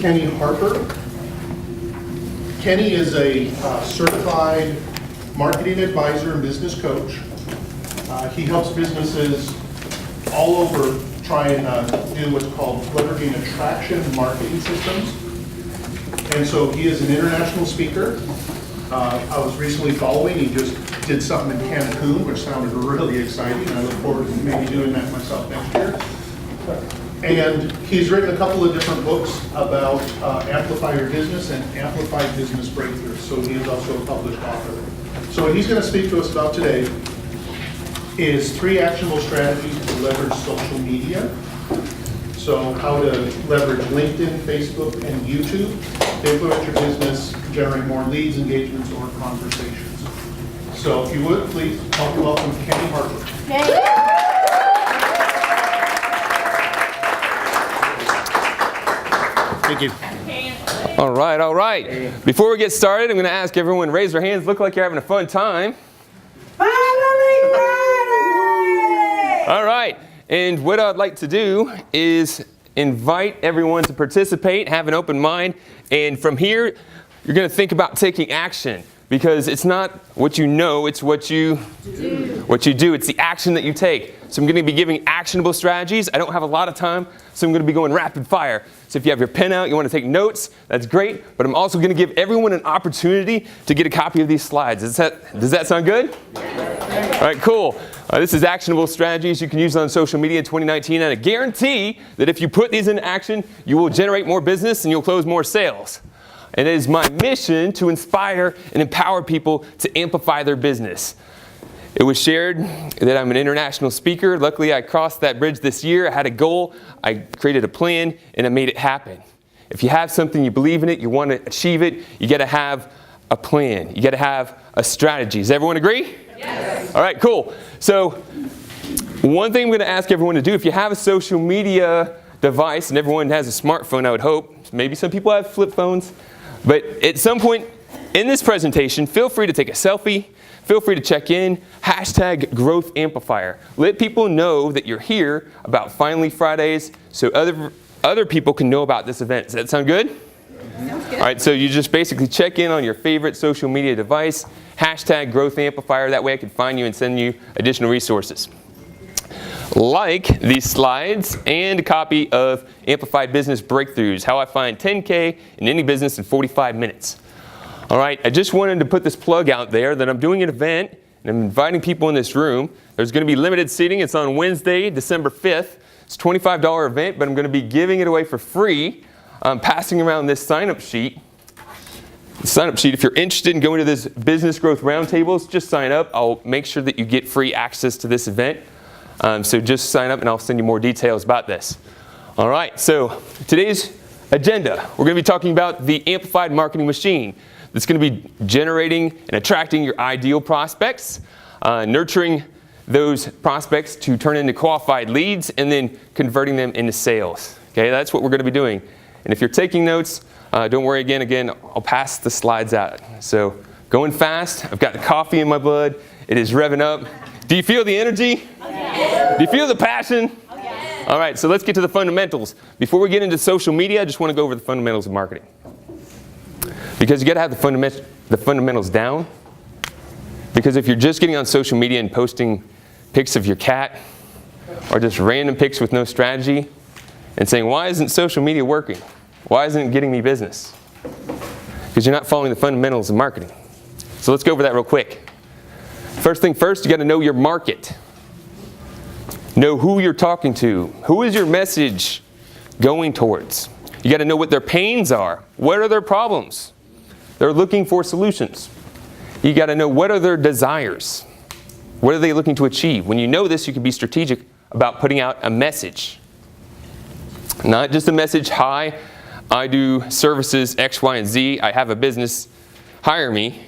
Kenny Harper. Kenny is a certified marketing advisor and business coach. He helps businesses all over try and do what's called leveraging attraction marketing systems. And so he is an international speaker. I was recently following, he just did something in Cancun, which sounded really exciting. I look forward to maybe doing that myself next year. And he's written a couple of different books about Amplify Your Business and Amplify Business Breakthroughs. So he is also a published author. So what he's going to speak to us about today is 3 actionable strategies to leverage social media. So how to leverage LinkedIn, Facebook, and YouTube to influence your business, generate more leads, engagements, or conversations. So if you would, please help me welcome Kenny Harper. Thank you. All right, all right. Before we get started, I'm going to ask everyone to raise their hands. Look like you're having a fun time. Family Friday! All right. And what I'd like to do is invite everyone to participate, have an open mind. And from here, you're going to think about taking action. Because it's not what you know, it's what you do. It's the action that you take. So I'm going to be giving actionable strategies. I don't have a lot of time, so I'm going to be going rapid fire. So if you have your pen out, you want to take notes, that's great. But I'm also going to give everyone an opportunity to get a copy of these slides. Does that sound good? All right, cool. This is actionable strategies you can use on social media in 2019. And I guarantee that if you put these into action, you will generate more business and you'll close more sales. And it is my mission to inspire and empower people to amplify their business. It was shared that I'm an international speaker. Luckily, I crossed that bridge this year. I had a goal, I created a plan, and I made it happen. If you have something, you believe in it, you want to achieve it, you got to have a plan. You got to have a strategy. Does everyone agree? Yes. All right, cool. So one thing I'm going to ask everyone to do, if you have a social media device, and everyone has a smartphone, I would hope. Maybe some people have flip phones. But at some point in this presentation, feel free to take a selfie, feel free to check in, hashtag Growth Amplifier. Let people know that you're here about Finally Fridays so other people can know about this event. Does that sound good? Sounds good. All right, so you just basically check in on your favorite social media device, hashtag Growth Amplifier. That way I can find you and send you additional resources. Like these slides and a copy of Amplified Business Breakthroughs, how I find 10K in any business in 45 minutes. All right, I just wanted to put this plug out there that I'm doing an event and I'm inviting people in this room. There's going to be limited seating. It's on Wednesday, December 5th. It's a $25 event, but I'm going to be giving it away for free. I'm passing around this sign-up sheet. The sign-up sheet, if you're interested in going to this Business Growth Roundtables, just sign up. I'll make sure that you get free access to this event. So just sign up and I'll send you more details about this. All right, so today's agenda, we're going to be talking about the Amplified Marketing Machine. That's going to be generating and attracting your ideal prospects, nurturing those prospects to turn into qualified leads, and then converting them into sales. Okay, that's what we're going to be doing. And if you're taking notes, don't worry, again, I'll pass the slides out. So going fast, I've got the coffee in my blood, it is revving up. Do you feel the energy? Do you feel the passion? All right, so let's get to the fundamentals. Before we get into social media, I just want to go over the fundamentals of marketing. Because you got to have the fundamentals down. Because if you're just getting on social media and posting pics of your cat, or just random pics with no strategy, and saying, why isn't social media working? Why isn't it getting me business? Because you're not following the fundamentals of marketing. So let's go over that real quick. First thing first, you got to know your market. Know who you're talking to. Who is your message going towards? You got to know what their pains are. What are their problems? They're looking for solutions. You got to know what are their desires. What are they looking to achieve? When you know this, you can be strategic about putting out a message. Not just a message, hi, I do services X, Y, and Z. I have a business, hire me.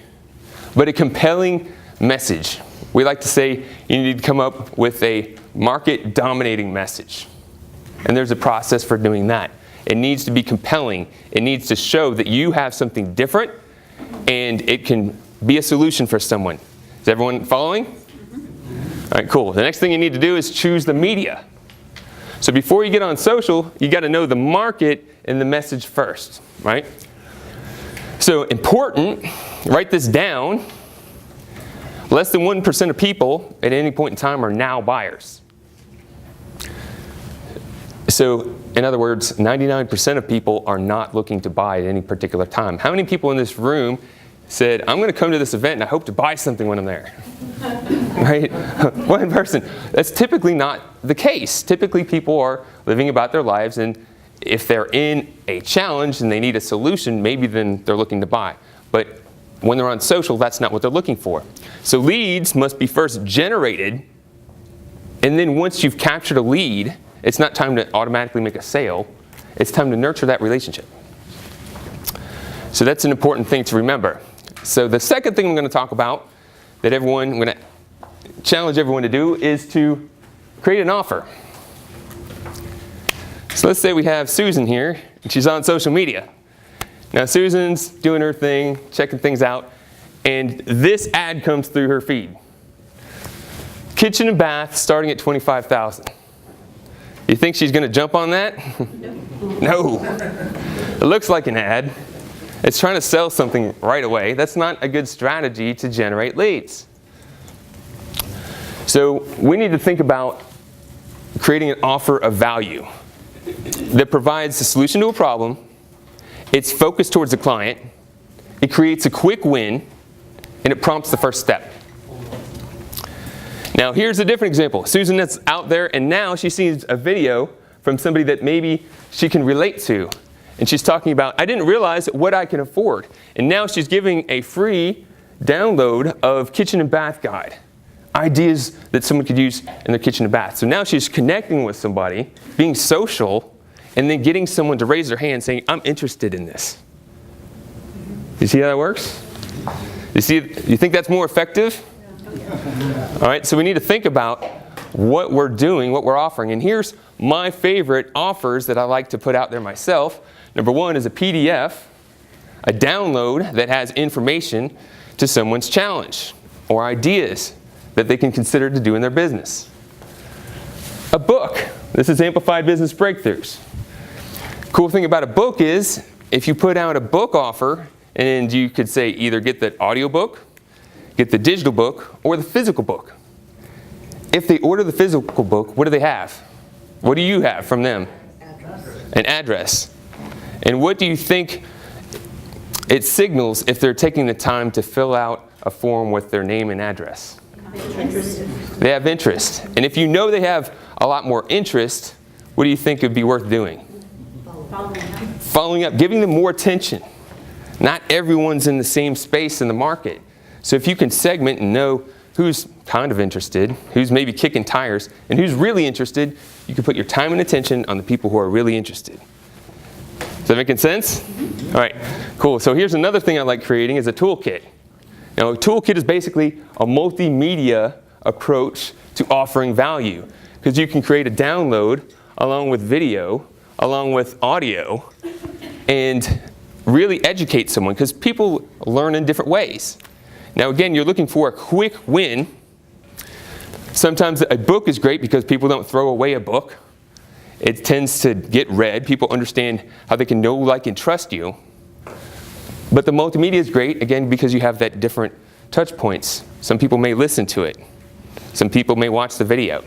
But a compelling message. We like to say you need to come up with a market-dominating message. And there's a process for doing that. It needs to be compelling. It needs to show that you have something different and it can be a solution for someone. Is everyone following? All right, cool. The next thing you need to do is choose the media. So before you get on social, you got to know the market and the message first, right? So important, write this down. Less than 1% of people at any point in time are now buyers. So in other words, 99% of people are not looking to buy at any particular time. How many people in this room said, I'm going to come to this event and I hope to buy something when I'm there? Right? One person. That's typically not the case. Typically people are living about their lives, and if they're in a challenge and they need a solution, maybe then they're looking to buy. But when they're on social, that's not what they're looking for. So leads must be first generated, and then once you've captured a lead, it's not time to automatically make a sale. It's time to nurture that relationship. So that's an important thing to remember. So the second thing I'm going to talk about that I'm going to challenge everyone to do is to create an offer. So let's say we have Susan here, and she's on social media. Now Susan's doing her thing, checking things out, and this ad comes through her feed. Kitchen and bath starting at $25,000. You think she's going to jump on that? No. It looks like an ad. It's trying to sell something right away. That's not a good strategy to generate leads. So we need to think about creating an offer of value that provides a solution to a problem. It's focused towards the client. It creates a quick win, and it prompts the first step. Now here's a different example. Susan that's out there, and now she sees a video from somebody that maybe she can relate to. And she's talking about, I didn't realize what I can afford. And now she's giving a free download of kitchen and bath guide. Ideas that someone could use in their kitchen and bath. So now she's connecting with somebody, being social, and then getting someone to raise their hand saying, I'm interested in this. You see how that works? You think that's more effective? All right, so we need to think about what we're doing, what we're offering. And here's my favorite offers that I like to put out there myself. Number one is a PDF, a download that has information to someone's challenge or ideas that they can consider to do in their business. A book. This is Amplified Business Breakthroughs. Cool thing about a book is if you put out a book offer, and you could say either get the audiobook, get the digital book, or the physical book. If they order the physical book, what do they have? What do you have from them? An address. And what do you think it signals if they're taking the time to fill out a form with their name and address? They have interest. And if you know they have a lot more interest, what do you think would be worth doing? Following up, giving them more attention. Not everyone's in the same space in the market. So if you can segment and know who's kind of interested, who's maybe kicking tires, and who's really interested, you can put your time and attention on the people who are really interested. Is that making sense? All right, cool. So here's another thing I like creating is a toolkit. Now a toolkit is basically a multimedia approach to offering value, because you can create a download along with video, along with audio, and really educate someone, because people learn in different ways. Now again, you're looking for a quick win. Sometimes a book is great because people don't throw away a book. It tends to get read. People understand how they can know, like, and trust you. But the multimedia is great, again, because you have that different touch points. Some people may listen to it. Some people may watch the video.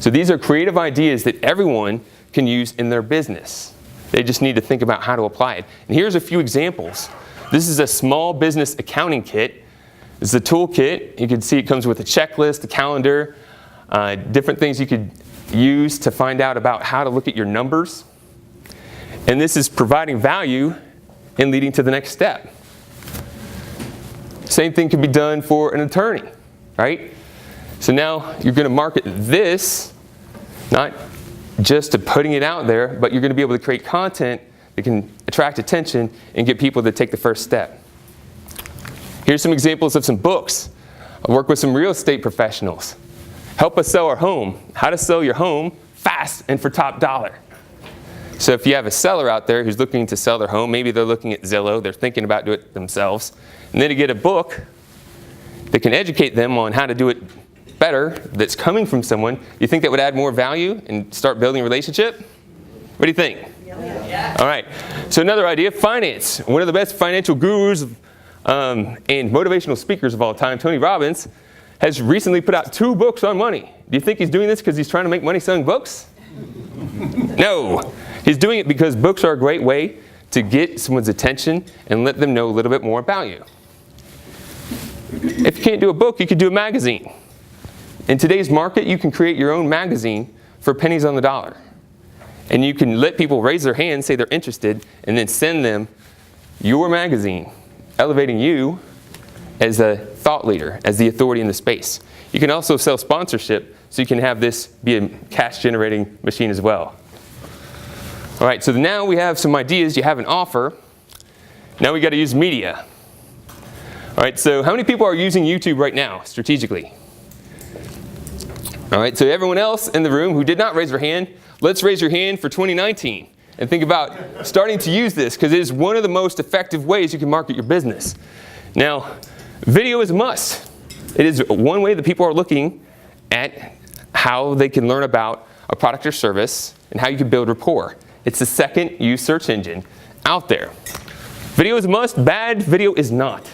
So these are creative ideas that everyone can use in their business. They just need to think about how to apply it. And here's a few examples. This is a small business accounting kit. This is a toolkit. You can see it comes with a checklist, a calendar, different things you could use to find out about how to look at your numbers. And this is providing value and leading to the next step. Same thing can be done for an attorney, right? So now you're going to market this, not just to putting it out there, but you're going to be able to create content that can attract attention and get people to take the first step. Here's some examples of some books. I work with some real estate professionals. Help us sell our home. How to sell your home fast and for top dollar. So if you have a seller out there who's looking to sell their home, maybe they're looking at Zillow, they're thinking about doing it themselves, and then to get a book that can educate them on how to do it better that's coming from someone, you think that would add more value and start building a relationship? What do you think? Yeah. All right. So another idea, finance. One of the best financial gurus and motivational speakers of all time, Tony Robbins, has recently put out 2 books on money. Do you think he's doing this because he's trying to make money selling books? No. He's doing it because books are a great way to get someone's attention and let them know a little bit more about you. If you can't do a book, you could do a magazine. In today's market, you can create your own magazine for pennies on the dollar. And you can let people raise their hand, say they're interested, and then send them your magazine, elevating you as a thought leader, as the authority in the space. You can also sell sponsorship, so you can have this be a cash-generating machine as well. All right, so now we have some ideas. You have an offer. Now we got to use media. All right, so how many people are using YouTube right now, strategically? All right, so everyone else in the room who did not raise their hand, let's raise your hand for 2019 and think about starting to use this, because it is one of the most effective ways you can market your business. Now, video is a must. It is one way that people are looking at how they can learn about a product or service and how you can build rapport. It's the second used search engine out there. Video is a must. Bad video is not.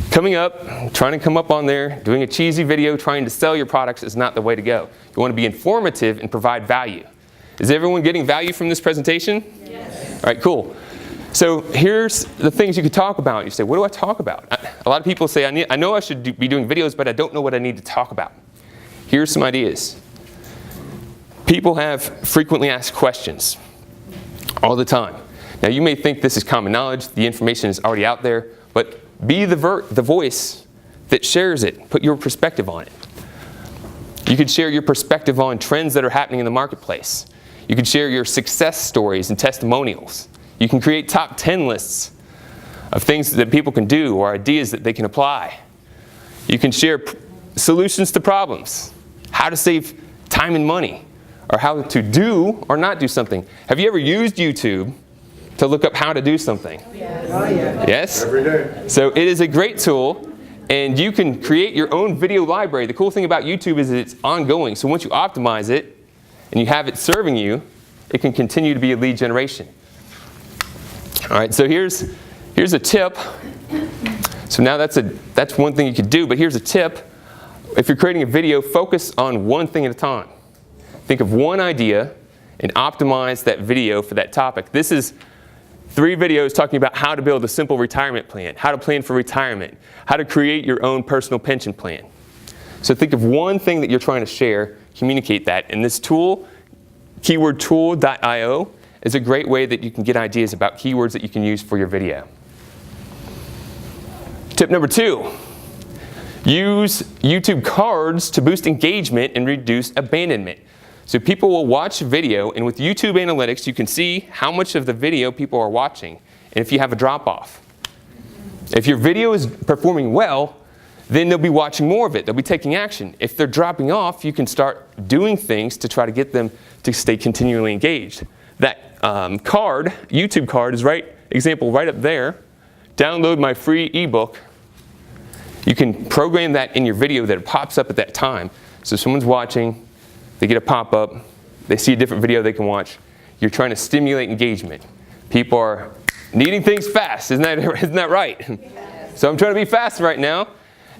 Coming up, trying to come up on there, doing a cheesy video, trying to sell your products is not the way to go. You want to be informative and provide value. Is everyone getting value from this presentation? Yes. All right, cool. So here's the things you could talk about. You say, what do I talk about? A lot of people say, I know I should be doing videos, but I don't know what I need to talk about. Here's some ideas. People have frequently asked questions all the time. Now, you may think this is common knowledge. The information is already out there. But be the voice that shares it. Put your perspective on it. You could share your perspective on trends that are happening in the marketplace. You could share your success stories and testimonials. You can create top 10 lists of things that people can do or ideas that they can apply. You can share solutions to problems, how to save time and money, or how to do or not do something. Have you ever used YouTube to look up how to do something? Yes. Oh, yeah. Yes? Every day. So it is a great tool, and you can create your own video library. The cool thing about YouTube is that it's ongoing. So once you optimize it and you have it serving you, it can continue to be a lead generation. All right, so here's a tip. So now that's one thing you could do, but here's a tip. If you're creating a video, focus on one thing at a time. Think of one idea and optimize that video for that topic. This is 3 videos talking about how to build a simple retirement plan, how to plan for retirement, how to create your own personal pension plan. So think of one thing that you're trying to share, communicate that. And this tool, keywordtool.io, is a great way that you can get ideas about keywords that you can use for your video. Tip number 2, use YouTube cards to boost engagement and reduce abandonment. So people will watch a video, and with YouTube analytics, you can see how much of the video people are watching, and if you have a drop-off. If your video is performing well, then they'll be watching more of it. They'll be taking action. If they're dropping off, you can start doing things to try to get them to stay continually engaged. That card, YouTube card, is example right up there. Download my free ebook. You can program that in your video that it pops up at that time. So if someone's watching, they get a pop-up, they see a different video they can watch. You're trying to stimulate engagement. People are needing things fast, isn't that right? Yes. So I'm trying to be fast right now.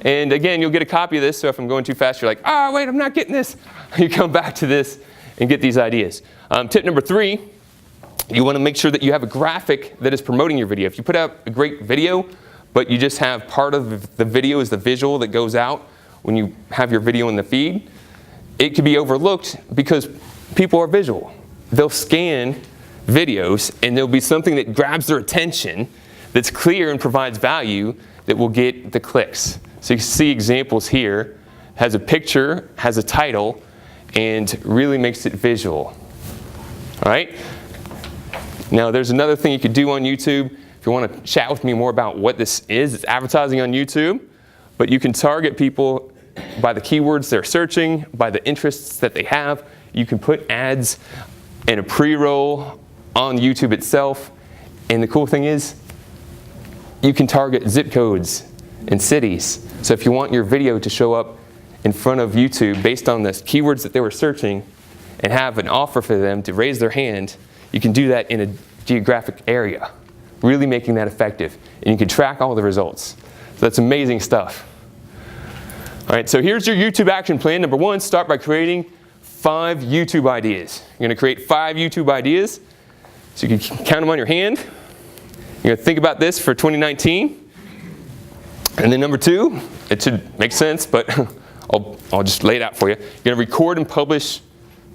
And again, you'll get a copy of this, so if I'm going too fast, you're like, oh, wait, I'm not getting this. You come back to this and get these ideas. Tip number 3, you want to make sure that you have a graphic that is promoting your video. If you put out a great video, but you just have part of the video is the visual that goes out when you have your video in the feed, it could be overlooked because people are visual. They'll scan videos and there'll be something that grabs their attention that's clear and provides value that will get the clicks. So you can see examples here. Has a picture, has a title, and really makes it visual. All right? Now there's another thing you could do on YouTube. If you want to chat with me more about what this is, it's advertising on YouTube, but you can target people by the keywords they're searching, by the interests that they have. You can put ads and a pre-roll on YouTube itself. And the cool thing is, you can target zip codes and cities. So if you want your video to show up in front of YouTube based on the keywords that they were searching and have an offer for them to raise their hand, you can do that in a geographic area, really making that effective. And you can track all the results. So that's amazing stuff. All right, so here's your YouTube action plan. Number one, start by creating 5 YouTube ideas. You're going to create 5 YouTube ideas, so you can count them on your hand. You're going to think about this for 2019. And then number 2, it should make sense, but I'll just lay it out for you. You're going to record and publish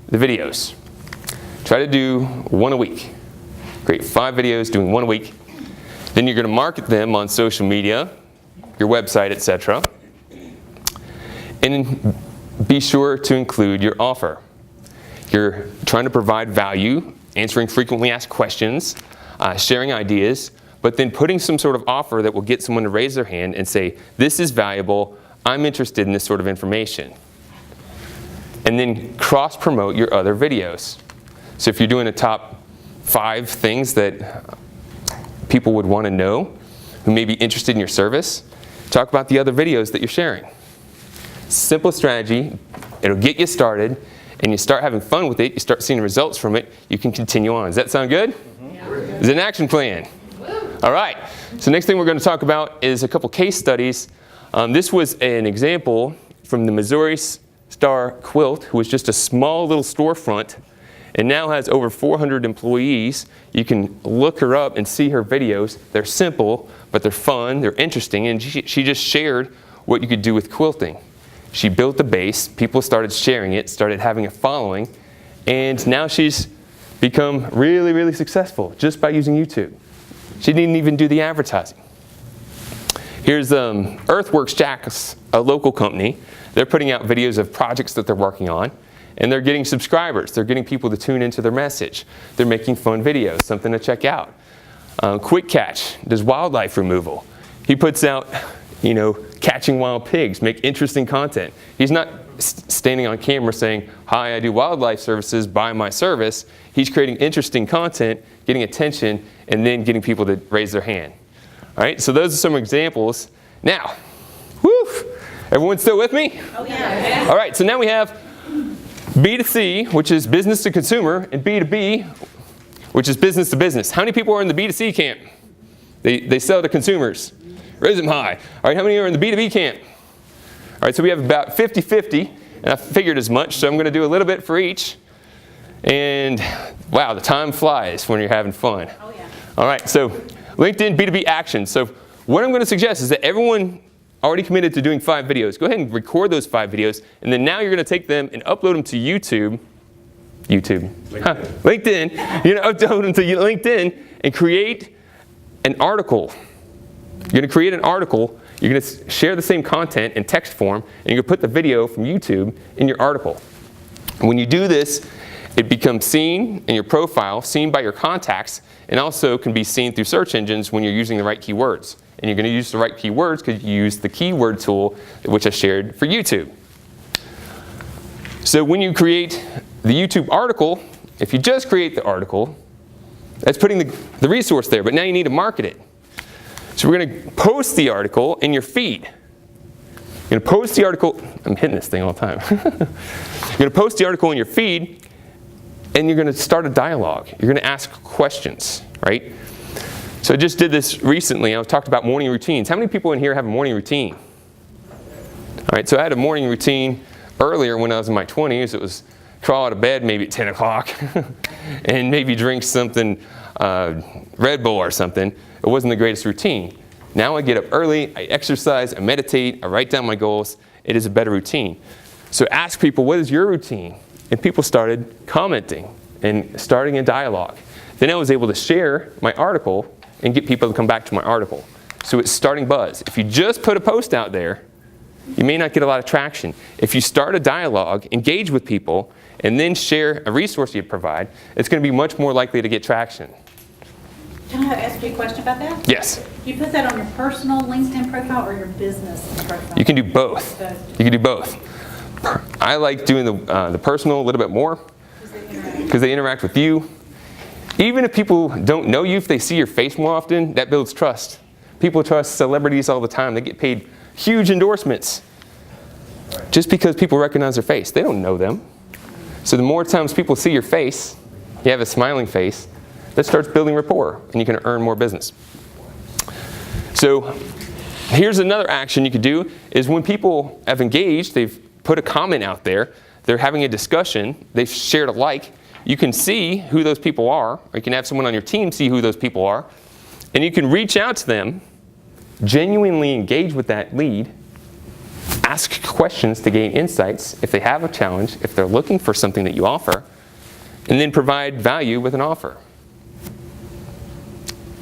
the videos. Try to do 1 a week. Create 5 videos, doing 1 a week. Then you're going to market them on social media, your website, etc. And be sure to include your offer. You're trying to provide value, answering frequently asked questions, sharing ideas, but then putting some sort of offer that will get someone to raise their hand and say, this is valuable, I'm interested in this sort of information. And then cross-promote your other videos. So if you're doing a top 5 things that people would want to know, who may be interested in your service, talk about the other videos that you're sharing. Simple strategy, it'll get you started, and you start having fun with it, you start seeing results from it, you can continue on. Does that sound good? Yeah. It's an action plan. All right, so next thing we're going to talk about is a couple case studies. This was an example from the Missouri Star Quilt, who was just a small little storefront and now has over 400 employees. You can look her up and see her videos. They're simple, but they're fun, they're interesting, and she just shared what you could do with quilting. She built the base, people started sharing it, started having a following, and now she's become really, really successful just by using YouTube. She didn't even do the advertising. Here's Earthworks Jacks, a local company. They're putting out videos of projects that they're working on, and they're getting subscribers. They're getting people to tune into their message. They're making fun videos, something to check out. Quick Catch does wildlife removal. He puts out, catching wild pigs, make interesting content. He's not standing on camera saying, hi, I do wildlife services, buy my service. He's creating interesting content, getting attention, and then getting people to raise their hand. All right, so those are some examples. Now, everyone still with me? Oh, yeah. All right, so now we have B2C, which is business to consumer, and B2B, which is business to business. How many people are in the B2C camp? They sell to consumers. Raise them high. All right, how many are in the B2B camp? All right, so we have about 50-50, and I figured as much, so I'm going to do a little bit for each. And wow, the time flies when you're having fun. Oh, yeah. All right, so LinkedIn B2B action. So what I'm going to suggest is that everyone already committed to doing 5 videos. Go ahead and record those 5 videos, and then now you're going to take them and upload them to LinkedIn. LinkedIn. You're going to upload them to LinkedIn and create an article. You're going to create an article, you're going to share the same content in text form, and you're going to put the video from YouTube in your article. And when you do this, it becomes seen in your profile, seen by your contacts, and also can be seen through search engines when you're using the right keywords. And you're going to use the right keywords because you use the keyword tool which I shared for YouTube. So when you create the YouTube article, if you just create the article, that's putting the resource there, but now you need to market it. So we're going to post the article in your feed. You're going to post the article, I'm hitting this thing all the time. You're going to post the article in your feed, and you're going to start a dialogue. You're going to ask questions, right? So I just did this recently. I talked about morning routines. How many people in here have a morning routine? All right, so I had a morning routine earlier when I was in my 20s. It was crawl out of bed maybe at 10 o'clock and maybe drink something, Red Bull or something. It wasn't the greatest routine. Now I get up early, I exercise, I meditate, I write down my goals. It is a better routine. So ask people, what is your routine? And people started commenting and starting a dialogue. Then I was able to share my article and get people to come back to my article. So it's starting buzz. If you just put a post out there, you may not get a lot of traction. If you start a dialogue, engage with people, and then share a resource you provide, it's going to be much more likely to get traction. Can I ask you a question about that? Yes. Do you put that on your personal LinkedIn profile or your business profile? You can do both. You can do both. I like doing the personal a little bit more because they interact with you. Even if people don't know you, if they see your face more often, that builds trust. People trust celebrities all the time. They get paid huge endorsements. just because people recognize their face. They don't know them. So the more times people see your face, you have a smiling face, that starts building rapport, and you can earn more business. So here's another action you could do, is when people have engaged, they've put a comment out there, they're having a discussion, they've shared a like, you can see who those people are, or you can have someone on your team see who those people are, and you can reach out to them, genuinely engage with that lead, ask questions to gain insights if they have a challenge, if they're looking for something that you offer, and then provide value with an offer.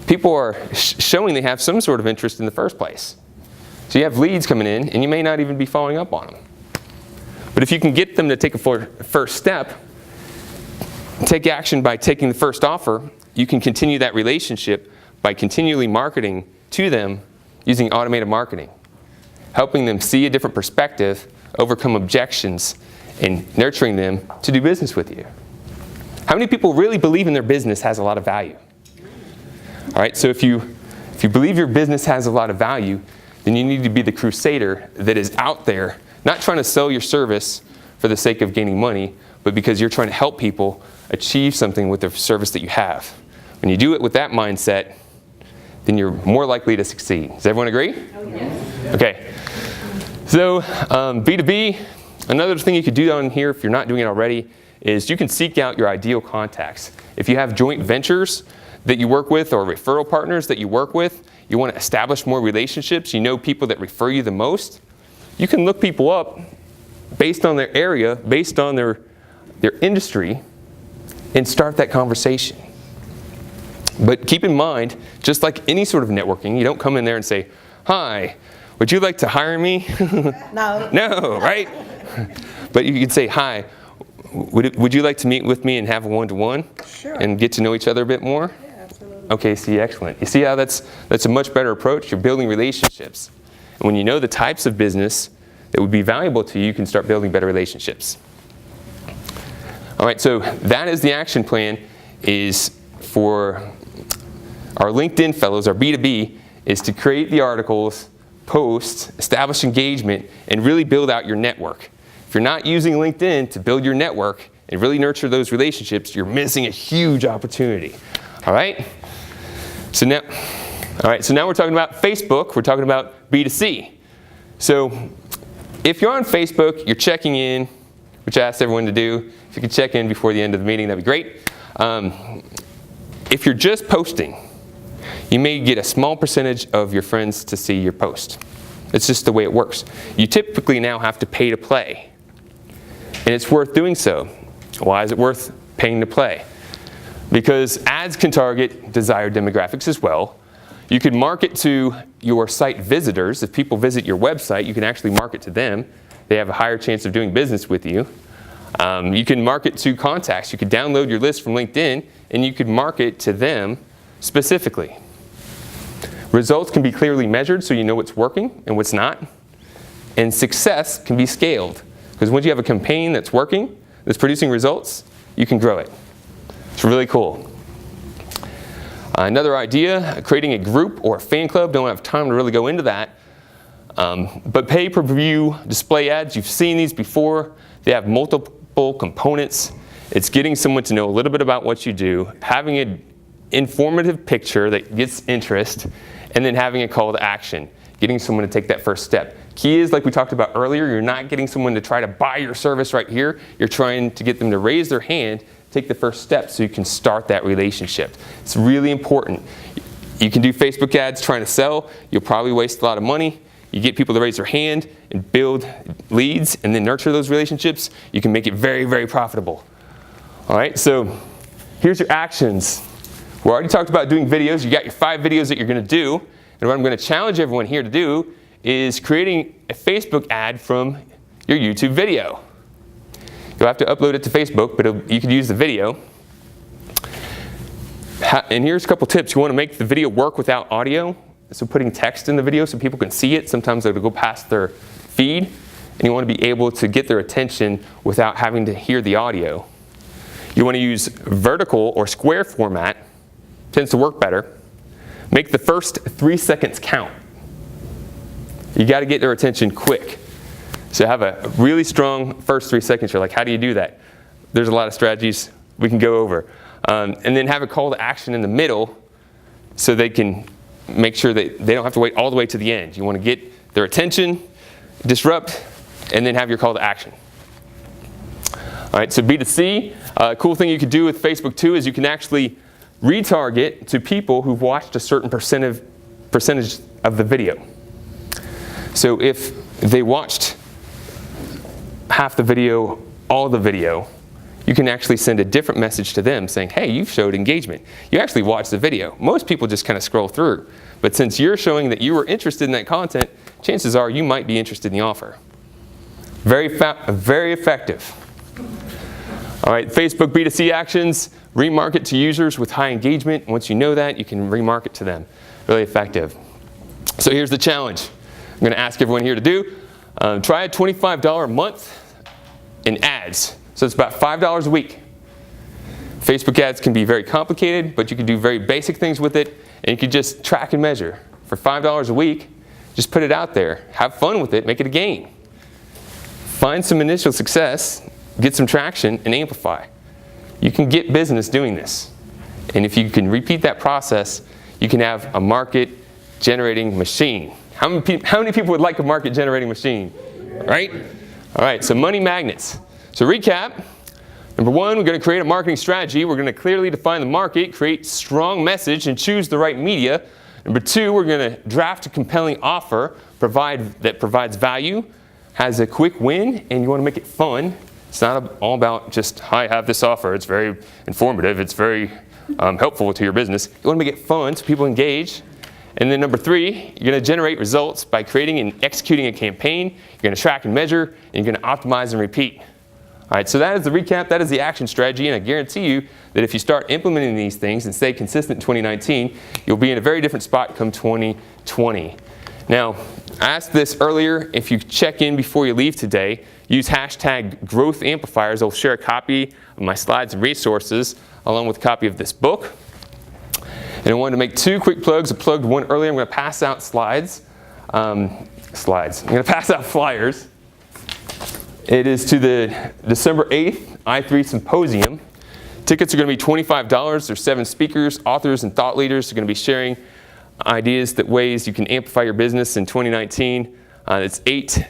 People are showing they have some sort of interest in the first place. So you have leads coming in, and you may not even be following up on them. But if you can get them to take a first step, take action by taking the first offer, you can continue that relationship by continually marketing to them using automated marketing, helping them see a different perspective, overcome objections, and nurturing them to do business with you. How many people really believe in their business has a lot of value? All right, so if you believe your business has a lot of value, then you need to be the crusader that is out there, not trying to sell your service for the sake of gaining money, but because you're trying to help people achieve something with the service that you have. When you do it with that mindset, then you're more likely to succeed. Does everyone agree? Oh, yes. Okay. So B2B, another thing you could do down here if you're not doing it already is you can seek out your ideal contacts. If you have joint ventures that you work with or referral partners that you work with, you want to establish more relationships, you know people that refer you the most, you can look people up based on their area, based on their industry, and start that conversation. But keep in mind, just like any sort of networking, you don't come in there and say, "Hi, would you like to hire me?" No. No, right? But you can say, "Hi, would you like to meet with me and have a one-to-one?" Sure. And get to know each other a bit more? Yeah, absolutely. Okay, see, excellent. You see how that's a much better approach? You're building relationships. And when you know the types of business that would be valuable to you, you can start building better relationships. All right, so that is the action plan, is for our LinkedIn fellows, our B2B, is to create the articles, post, establish engagement, and really build out your network. If you're not using LinkedIn to build your network and really nurture those relationships, you're missing a huge opportunity. All right? So now we're talking about Facebook. We're talking about B2C. So if you're on Facebook, you're checking in, which I asked everyone to do. If you could check in before the end of the meeting, that'd be great. If you're just posting, you may get a small percentage of your friends to see your post. It's just the way it works. You typically now have to pay to play. And it's worth doing so. Why is it worth paying to play? Because ads can target desired demographics as well. You can market to your site visitors. If people visit your website, you can actually market to them. They have a higher chance of doing business with you. You can market to contacts. You could download your list from LinkedIn, and you could market to them specifically. Results can be clearly measured so you know what's working and what's not. And success can be scaled. Because once you have a campaign that's working, that's producing results, you can grow it. It's really cool. Another idea, creating a group or a fan club. Don't have time to really go into that. But pay-per-view display ads, you've seen these before. They have multiple components. It's getting someone to know a little bit about what you do, having an informative picture that gets interest, and then having a call to action, getting someone to take that first step. Key is, like we talked about earlier, you're not getting someone to try to buy your service right here. You're trying to get them to raise their hand, take the first step so you can start that relationship. It's really important. You can do Facebook ads trying to sell. You'll probably waste a lot of money. You get people to raise their hand and build leads and then nurture those relationships. You can make it very, very profitable. All right, so here's your actions. We already talked about doing videos. You got your 5 videos that you're going to do. And what I'm going to challenge everyone here to do is creating a Facebook ad from your YouTube video. You'll have to upload it to Facebook, but you can use the video. And here's a couple tips. You want to make the video work without audio. So putting text in the video so people can see it. Sometimes it'll go past their feed. And you want to be able to get their attention without having to hear the audio. You want to use vertical or square format. Tends to work better. Make the first 3 seconds count. You got to get their attention quick. So have a really strong first 3 seconds. You're like, how do you do that? There's a lot of strategies we can go over. And then have a call to action in the middle so they can make sure that they don't have to wait all the way to the end. You want to get their attention, disrupt, and then have your call to action. All right, so B2C, cool thing you could do with Facebook too is you can actually retarget to people who've watched a certain percentage of the video. So if they watched half the video, all the video, you can actually send a different message to them saying, hey, you've showed engagement. You actually watched the video. Most people just kind of scroll through. But since you're showing that you were interested in that content, chances are you might be interested in the offer. Very effective. All right, Facebook B2C actions, remarket to users with high engagement. Once you know that, you can remarket to them. Really effective. So here's the challenge I'm going to ask everyone here to do. Try a $25 a month in ads. So it's about $5 a week. Facebook ads can be very complicated, but you can do very basic things with it, and you can just track and measure. For $5 a week, just put it out there. Have fun with it. Make it a game. Find some initial success, get some traction, and amplify. You can get business doing this. And if you can repeat that process, you can have a market-generating machine. How many people would like a market-generating machine? Right? All right, so money magnets. So recap, number one, we're going to create a marketing strategy. We're going to clearly define the market, create strong message, and choose the right media. Number two, we're going to draft a compelling offer that provides value, has a quick win, and you want to make it fun. It's not all about just, I have this offer. It's very informative. It's very helpful to your business. You want to make it fun so people engage. And then number three, you're going to generate results by creating and executing a campaign. You're going to track and measure, and you're going to optimize and repeat. All right, so that is the recap. That is the action strategy, and I guarantee you that if you start implementing these things and stay consistent in 2019, you'll be in a very different spot come 2020. Now, I asked this earlier. If you check in before you leave today, use hashtag growth amplifiers. I'll share a copy of my slides and resources along with a copy of this book. And I wanted to make two quick plugs. I plugged one earlier. I'm going to pass out slides. I'm going to pass out flyers. It is to the December 8th i3 Symposium. Tickets are going to be $25. There's 7 speakers, authors, and thought leaders who are going to be sharing ideas that ways you can amplify your business in 2019. It's 8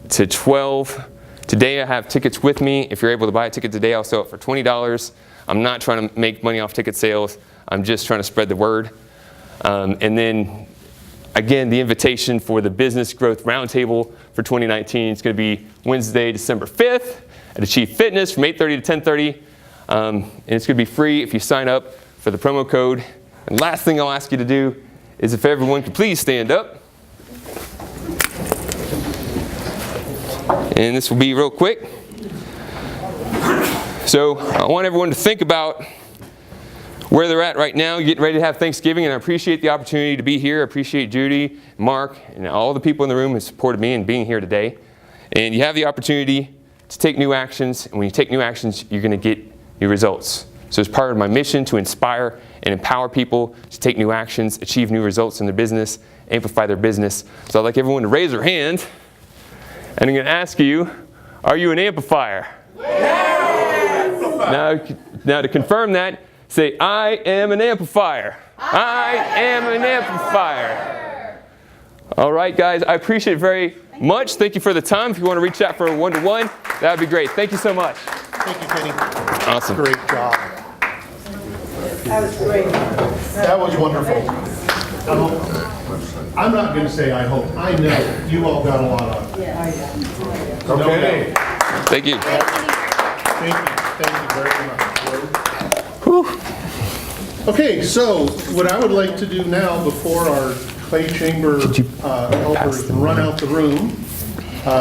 to 12. Today I have tickets with me. If you're able to buy a ticket today, I'll sell it for $20. I'm not trying to make money off ticket sales. I'm just trying to spread the word. And then, again, the invitation for the Business Growth Roundtable for 2019 is going to be Wednesday, December 5th at Achieve Fitness from 8:30 to 10:30. And it's going to be free if you sign up for the promo code. And last thing I'll ask you to do is if everyone could please stand up. And this will be real quick. So I want everyone to think about where they're at right now, getting ready to have Thanksgiving, and I appreciate the opportunity to be here. I appreciate Judy, Mark, and all the people in the room who supported me in being here today. And you have the opportunity to take new actions, and when you take new actions, you're going to get new results. So it's part of my mission to inspire and empower people to take new actions, achieve new results in their business, amplify their business. So I'd like everyone to raise their hand, and I'm going to ask you, are you an amplifier? Yeah! Now to confirm that, say, I am an amplifier. I am an amplifier. All right, guys, I appreciate it very much. Thank you for the time. If you want to reach out for a one-to-one, that would be great. Thank you so much. Thank you, Kenny. Awesome. Great job. That was great. That was wonderful. I'm not going to say I hope. I know you all got a lot out of it. Okay. Thank you. Thank you very much. Okay, so what I would like to do now before our Clay Chamber helpers run out the room,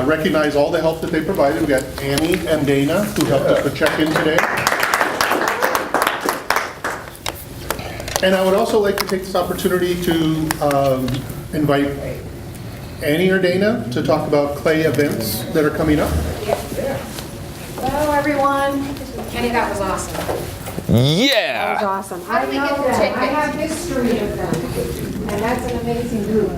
recognize all the help that they provided. We've got Annie and Dana who helped us with check-in today. And I would also like to take this opportunity to invite Annie or Dana to talk about Clay events that are coming up. Hello, everyone. Kenny, that was awesome. That was Yeah. awesome. I know them. I have history with them. And that's an amazing group.